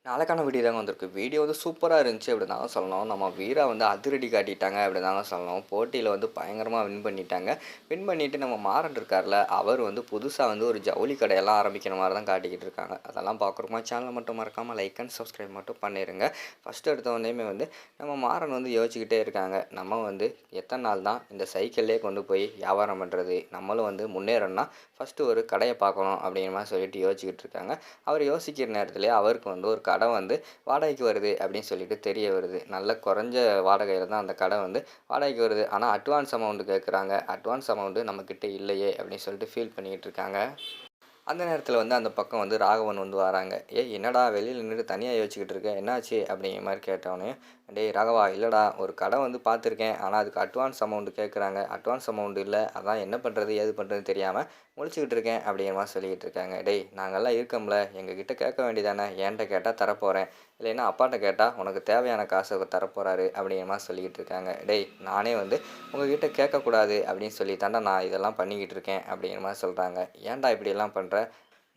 நாளைக்கான வீடியோ தாங்க வந்திருக்கு. வீடியோ வந்து சூப்பரா இருந்துச்சு அப்படின்னு தாங்க சொல்லணும். நம்ம வீரா வந்து அதிரடி காட்டிட்டாங்க அப்படின்னு தாங்க சொல்லணும். போட்டியில வந்து பயங்கரமா வின் பண்ணிட்டாங்க. வின் பண்ணிட்டு நம்ம மாறன் இருக்கார்ல, அவர் வந்து புதுசா வந்து ஒரு ஜவுளி கடையெல்லாம் ஆரம்பிக்கிற மாரி தான் காட்டிக்கிட்டு இருக்காங்க. அதெல்லாம் பார்க்குறோமா சேனல மட்டும் மறக்காம லைக் அண்ட் சப்ஸ்கிரைப் மட்டும் பண்ணிருங்க. ஃபர்ஸ்ட் எடுத்த உடனேயுமே வந்து நம்ம மாறன் வந்து யோசிச்சுக்கிட்டே இருக்காங்க. நம்ம வந்து எத்தன நாள் தான் இந்த சைக்கிள்லேயே கொண்டு போய் வியாபாரம் பண்ணுறது? நம்மளும் வந்து முன்னேறணும்னா ஃபர்ஸ்ட்டு ஒரு கடைய பார்க்கணும் அப்படிங்கிற மாரி சொல்லிட்டு யோசிச்சுக்கிட்டு இருக்காங்க. அவர் யோசிக்கிற நேரத்திலேயே அவருக்கு வந்து ஒரு கடை வந்து வாடகைக்கு வருது அப்படின்னு சொல்லிட்டு தெரிய வருது. நல்ல குறைஞ்ச வாடகையில தான் அந்த கடை வந்து வாடகைக்கு வருது. ஆனா அட்வான்ஸ் அமௌண்ட் கேட்குறாங்க. அட்வான்ஸ் அமௌண்ட் நம்மகிட்ட இல்லையே அப்படின்னு சொல்லிட்டு ஃபீல் பண்ணிக்கிட்டு இருக்காங்க. அந்த நேரத்தில வந்து அந்த பக்கம் வந்து ராகவன் வந்து வராங்க. "ஏய் என்னடா வெளியில நின்னுட்டு தனியா யோசிச்சுக்கிட்டு இருக்க? என்னாச்சு?" அப்படிங்கிற மாரி கேட்டோனே, "டேய் ராகவா இல்லடா ஒரு கடை வந்து பார்த்துருக்கேன். ஆனா அதுக்கு அட்வான்ஸ் அமௌண்ட் கேட்குறாங்க. அட்வான்ஸ் அமௌண்ட் இல்ல. அதான் என்ன பண்ணுறது, ஏது பண்ணுறதுன்னு தெரியாம முழிச்சுக்கிட்டு இருக்கேன்." அப்படிங்கிற மாரி சொல்லிக்கிட்டு இருக்காங்க. "டேய் நாங்கலாம் இருக்கோம்ல, எங்ககிட்ட கேட்க வேண்டியதானே? என்ட்ட கேட்டா தரப்போறேன். இல்லைன்னா அப்பாட்ட கேட்டா உனக்கு தேவையான காச தரப்போறாரு." அப்படிங்கிற மாரி சொல்லிக்கிட்டு இருக்காங்க. "டேய் நானே வந்து உங்ககிட்ட கேட்கக்கூடாது அப்படின்னு சொல்லி தான்டா நான் இதெல்லாம் பண்ணிக்கிட்டு இருக்கேன்." அப்படிங்கிற மாரி சொல்றாங்க. "ஏன்டா இப்படியெல்லாம் பண்ற?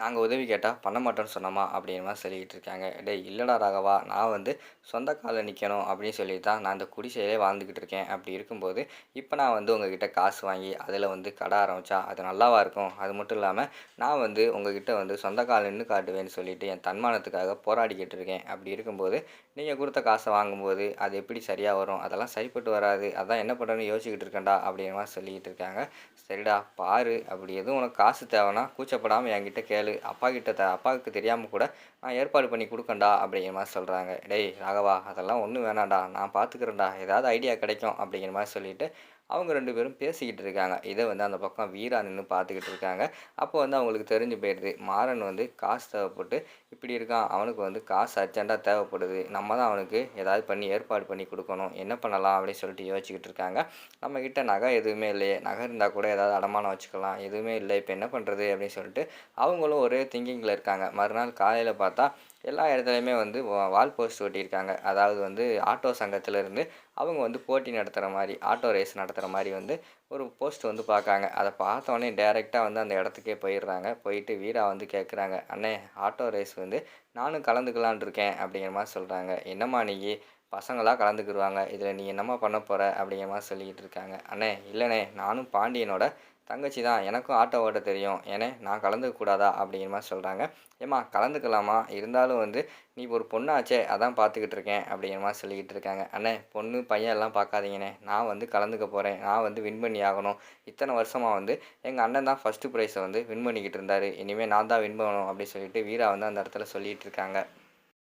நாங்க உதவி கேட்டா பண்ண மாட்டோன்னு சொன்னோமா?" அப்படிங்கிற மாரி சொல்லிக்கிட்டு இருக்காங்க. "டேய் இல்லடா ராகவா, நான் வந்து சொந்த கால்ல நிக்கணும் அப்படின்னு சொல்லி தான் நான் இந்த குடிசையிலே வாழ்ந்துக்கிட்டு இருக்கேன். அப்படி இருக்கும்போது, இப்ப நான் வந்து உங்ககிட்ட காசு வாங்கி அதில வந்து கடை ஆரம்பிச்சா அது நல்லாவா இருக்கும்? அது மட்டும் இல்லாம நான் வந்து உங்ககிட்ட வந்து சொந்த கால்ல நின்னு காட்டுவேன்னு சொல்லிட்டு என் தன்மானத்துக்காக போராடிக்கிட்டு இருக்கேன். அப்படி இருக்கும்போது, நீங்க குடுத்த காச வாங்கும்போது அது எப்படி சரியா வரும்? அதெல்லாம் சரிப்பட்டு வராது. அதான் என்ன பண்றதுன்னு யோசிச்சுக்கிட்டு இருக்கேன்டா." அப்படிங்கிற மாரி சொல்லிக்கிட்டு இருக்காங்க. "சரிடா பாரு, அப்படி எதுவும் உனக்கு காசு தேவைன்னா கூச்சப்படாம என்கிட்ட கேளு. அப்பாவுக்கு தெரியாம கூட நான் ஏற்பாடு பண்ணி குடுக்கேன்டா." அப்படிங்கிற மாரி சொல்றாங்க. "டேய் ராகவா அதெல்லாம் ஒண்ணும் வேணாம்டா. நான் பார்த்துக்கிறேன்டா. ஏதாவது ஐடியா கிடைக்கும்." அப்படிங்கிற மாரி சொல்லிட்டு அவங்க 2 பேரும் பேசிக்கிட்டு இருக்காங்க. இத வந்து அந்த பக்கம் வீரா நின்னு பார்த்துக்கிட்டு இருக்காங்க. அப்போ வந்து அவங்களுக்கு தெரிஞ்சு போயிடுது. மாறன் வந்து காசு தேவைப்பட்டு இப்படி இருக்கான். அவனுக்கு வந்து காசு அர்ஜென்ட்டா தேவைப்படுது. நம்ம தான் அவனுக்கு ஏதாவது பண்ணி ஏற்பாடு பண்ணி குடுக்கணும். என்ன பண்ணலாம் அப்படின்னு சொல்லிட்டு யோசிச்சுக்கிட்டு இருக்காங்க. நம்மகிட்ட நகை எதுவுமே இல்லையே! நகை இருந்தா கூட ஏதாவது அடமானம் வச்சுக்கலாம். எதுவுமே இல்ல. இப்ப என்ன பண்றது? அப்படின்னு சொல்லிட்டு அவங்களும் ஒரே திங்கிங்ல இருக்காங்க. மறுநாள் காலையில பார்த்தா, எல்லா இடத்துலயுமே வந்து வால் போஸ்ட் ஒட்டியிருக்காங்க. அதாவது வந்து ஆட்டோ சங்கத்திலருந்து அவங்க வந்து போட்டி நடத்துற மாரி, ஆட்டோ ரேஸ் நடத்துற மாரி வந்து ஒரு போஸ்ட் வந்து பார்க்காங்க. அத பார்த்தோனே டைரக்ட்டா வந்து அந்த இடத்துக்கே போயிடுறாங்க. போயிட்டு வீரா வந்து கேட்குறாங்க, "அண்ணே ஆட்டோ ரேஸ் வந்து நானும் கலந்துக்கலான்னு இருக்கேன்." அப்படிங்கிற மாரி சொல்றாங்க. "என்னம்மா நீயி? பசங்களா கலந்துக்கிருவாங்க. இதில நீ என்னம்மா பண்ண போற?" அப்படிங்கிற மாரி சொல்லிக்கிட்டு இருக்காங்க. "அண்ணே இல்லண்ணே நானும் பாண்டியனோட தங்கச்சி தான். எனக்கும் ஆட்டோ ஓட்ட தெரியும். ஏண்ணே நான் கலந்துக்க கூடாதா?" அப்படிங்கிற மாரி சொல்றாங்க. "ஏம்மா கலந்துக்கலாம்மா. இருந்தாலும் வந்து நீ ஒரு பொண்ணாச்சே அதான் பார்த்துக்கிட்டு இருக்கேன்." அப்படிங்கிற மாரி சொல்லிக்கிட்டு இருக்காங்க. "அண்ணே பொண்ணு, பையன் எல்லாம் பார்க்காதீங்கண்ணே. நான் வந்து கலந்துக்க போறேன். நான் வந்து வின் பண்ணி ஆகணும். இத்தன வருஷமா வந்து எங்க அண்ணன் தான் ஃபர்ஸ்ட்டு ப்ரைஸ வந்து வின் பண்ணிக்கிட்டு இருந்தாரு. இனிமே நான் தான் வின் பண்ணணும்." அப்படி சொல்லிட்டு வீரா வந்து அந்த இடத்துல சொல்லிட்டு இருக்காங்க.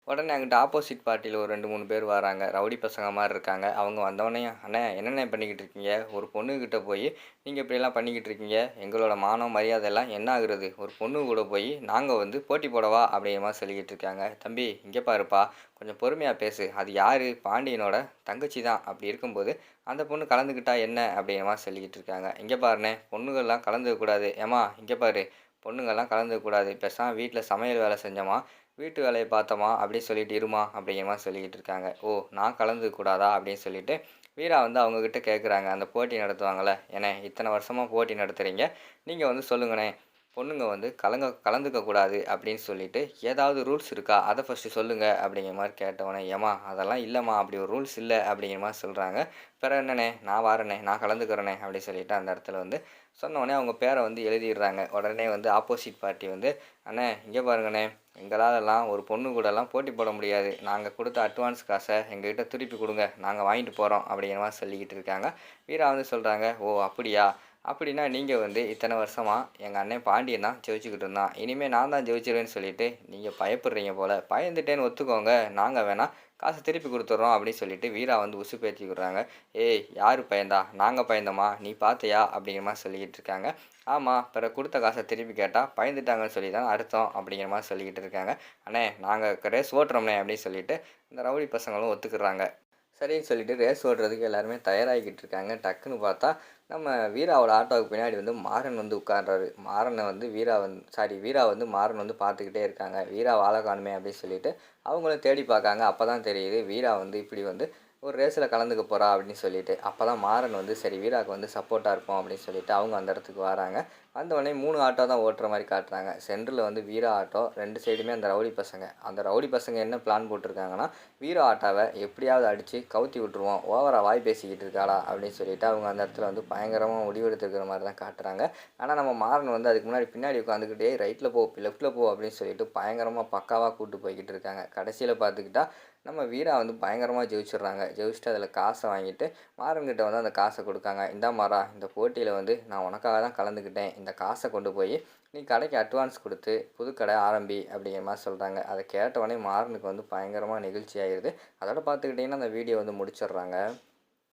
உடனே அங்கிட்டு ஆப்போசிட் பார்ட்டில ஒரு 2, 3 பேர் வராங்க. ரவுடி பசங்க மாரி இருக்காங்க. அவங்க வந்தோனேயும், "அண்ணே என்னண்ணே பண்ணிக்கிட்டு இருக்கீங்க? ஒரு பொண்ணுகிட்ட போயி நீங்க இப்படியெல்லாம் பண்ணிக்கிட்டு இருக்கீங்க. எங்களோட மானம், மரியாதை எல்லாம் என்ன ஆகுறது? ஒரு பொண்ணு கூட போயி நாங்க வந்து போட்டி போடவா?" அப்படிங்கிற மாரி சொல்லிக்கிட்டு இருக்காங்க. "தம்பி இங்க பாருப்பா, கொஞ்சம் பொறுமையா பேசு. அது யாரு? பாண்டியனோட தங்கச்சி தான். அப்படி இருக்கும்போது அந்த பொண்ணு கலந்துக்கிட்டா என்ன?" அப்படிங்கிற மாரி சொல்லிக்கிட்டு இருக்காங்க. "இங்க பாருண்ணே, பொண்ணுங்கலாம் கலந்துக்க கூடாது. ஏம்மா இங்க பாரு, பொண்ணுங்கலாம் கலந்துக்க கூடாது. பேசாம வீட்ல சமையல் வேலை செஞ்சோமா, வீட்டு வேலைய பார்த்தோமா, அப்படியே சொல்லிட்டு இருமா." அப்படிங்கிற மாரி சொல்லிக்கிட்டு இருக்காங்க. "ஓ! நான் கலந்துக்க கூடாதா?" அப்படின்னு சொல்லிட்டு வீரா வந்து அவங்ககிட்ட கேட்குறாங்க. அந்த போட்டி நடத்துவாங்கல்ல, "ஏண்ணே இத்தன வருஷமா போட்டி நடத்துறீங்க. நீங்க வந்து சொல்லுங்கண்ணே. பொண்ணுங்க வந்து கலந்துக்க கூடாது அப்படின்னு சொல்லிட்டு ஏதாவது ரூல்ஸ் இருக்கா? அத ஃபர்ஸ்ட்டு சொல்லுங்க." அப்படிங்கிற மாரி கேட்டவுனே, "ஏம்மா அதெல்லாம் இல்லம்மா. அப்படி ஒரு ரூல்ஸ் இல்ல." அப்படிங்கிற மாரி சொல்றாங்க. "பிறகு என்னண்ணே, நான் வாரேண்ணே, நான் கலந்துக்கிறேண்ணே." அப்படி சொல்லிட்டு அந்த இடத்துல வந்து சொன்னவுனே அவங்க பேர வந்து எழுதிடுறாங்க. உடனே வந்து ஆப்போசிட் பார்ட்டி வந்து, "அண்ணே இங்க பாருங்கண்ணே, எங்களாலலாம் ஒரு பொண்ணு கூடலாம் போட்டி போட முடியாது. நாங்க குடுத்த அட்வான்ஸ் காச எங்ககிட்ட திருப்பி குடுங்க. நாங்க வாங்கிட்டு போறோம்." அப்படிங்கிற மாரி சொல்லிக்கிட்டு இருக்காங்க. வீரா வந்து சொல்றாங்க, "ஓ! அப்படியா? அப்படின்னா நீங்க வந்து இத்தன வருஷமா எங்க அண்ணன் பாண்டியன் தான் ஜெயிச்சுக்கிட்டு இருந்தான். இனிமே நான் தான் ஜெயிச்சிருவேன்னு சொல்லிட்டு நீங்க பயப்படுறீங்க போல. பயந்துட்டேன்னு ஒத்துக்கோங்க. நாங்க வேணா காச திருப்பி குடுத்துர்றோம்." அப்படின்னு சொல்லிட்டு வீரா வந்து உசுப்பேத்தி விடுறாங்க. "ஏய் யாரு பயந்தா? நாங்க பயந்தோமா? நீ பார்த்தியா?" அப்படிங்கிற மாரி சொல்லிக்கிட்டு இருக்காங்க. "ஆமா, பிறகு குடுத்த காச திருப்பி கேட்டா பயந்துட்டாங்கன்னு சொல்லி தான அர்த்தம்." அப்படிங்கிற மாரி சொல்லிக்கிட்டு இருக்காங்க. "அண்ணே நாங்க ரேஸ் ஓட்டுறோம்ண்ணே." அப்படின்னு சொல்லிட்டு இந்த ரவுடி பசங்களும் ஒத்துக்குறாங்க. சரின்னு சொல்லிட்டு ரேஸ் ஓட்டுறதுக்கு எல்லாருமே தயாராகிக்கிட்டு இருக்காங்க. டக்குன்னு பார்த்தா, நம்ம வீராவோட ஆட்டோவுக்கு பின்னாடி வந்து மாறன் வந்து உட்கார்றாரு. மாறன வந்து வீரா வந்து மாறன் வந்து பார்த்துக்கிட்டே இருக்காங்க. "வீராவ ஆள காணுமே" அப்படின்னு சொல்லிட்டு அவங்களும் தேடி பார்க்காங்க. அப்பதான் தெரியுது வீரா வந்து இப்படி வந்து ஒரு ரேஸ்ல கலந்துக்க போறா அப்படின்னு சொல்லிட்டு. அப்பதான் மாறன் வந்து சரி வீராவுக்கு வந்து சப்போர்ட்டா இருப்போம் அப்படின்னு சொல்லிட்டு அவங்க அந்த இடத்துக்கு வராங்க. வந்தோடனே 3 ஆட்டோ தான் ஓட்டுற மாரி காட்டுறாங்க. சென்டர்ல வந்து வீரா ஆட்டோ, 2 சைடுமே அந்த ரவுடி பசங்க. அந்த ரவுடி பசங்க என்ன பிளான் போட்டிருக்காங்கன்னா, வீரா ஆட்டோவ எப்படியாவது அடிச்சு கவுத்தி விட்டுருவோம். ஓவரா வாய் பேசிக்கிட்டு இருக்காடா அப்படின்னு சொல்லிட்டு அவங்க அந்த இடத்துல வந்து பயங்கரமா முடிவெடுத்துருக்கிற மாரி தான் காட்டுறாங்க. ஆனா நம்ம மாறன் வந்து அதுக்கு முன்னாடி பின்னாடி உட்காந்துக்கிட்டு, "ஏய் ரைட்ல போ, லெஃப்ட்ல போ" அப்படின்னு சொல்லிட்டு பயங்கரமா பக்காவா கூட்டு போய்க்கிட்டு இருக்காங்க. கடைசியில பார்த்துக்கிட்டா, நம்ம வீரா வந்து பயங்கரமா ஜெயிச்சுடுறாங்க. ஜெயிச்சுட்டு அதில காச வாங்கிட்டு, மாறன்கிட்ட வந்து அந்த காச குடுக்காங்க. "இந்தா மாறா, இந்த போட்டியில வந்து நான் உனக்காக தான் கலந்துக்கிட்டேன். இந்த காச கொண்டு போயி நீ கடைக்கு அட்வான்ஸ் குடுத்து, புது கடை ஆரம்பி" அப்படிங்கிற மாரி சொல்றாங்க. அத கேட்டவுடனே மாறனுக்கு வந்து பயங்கரமா நெகிழ்ச்சி ஆயிருது. அதோட பார்த்துக்கிட்டிங்கன்னா, அந்த வீடியோ வந்து முடிச்சிடுறாங்க.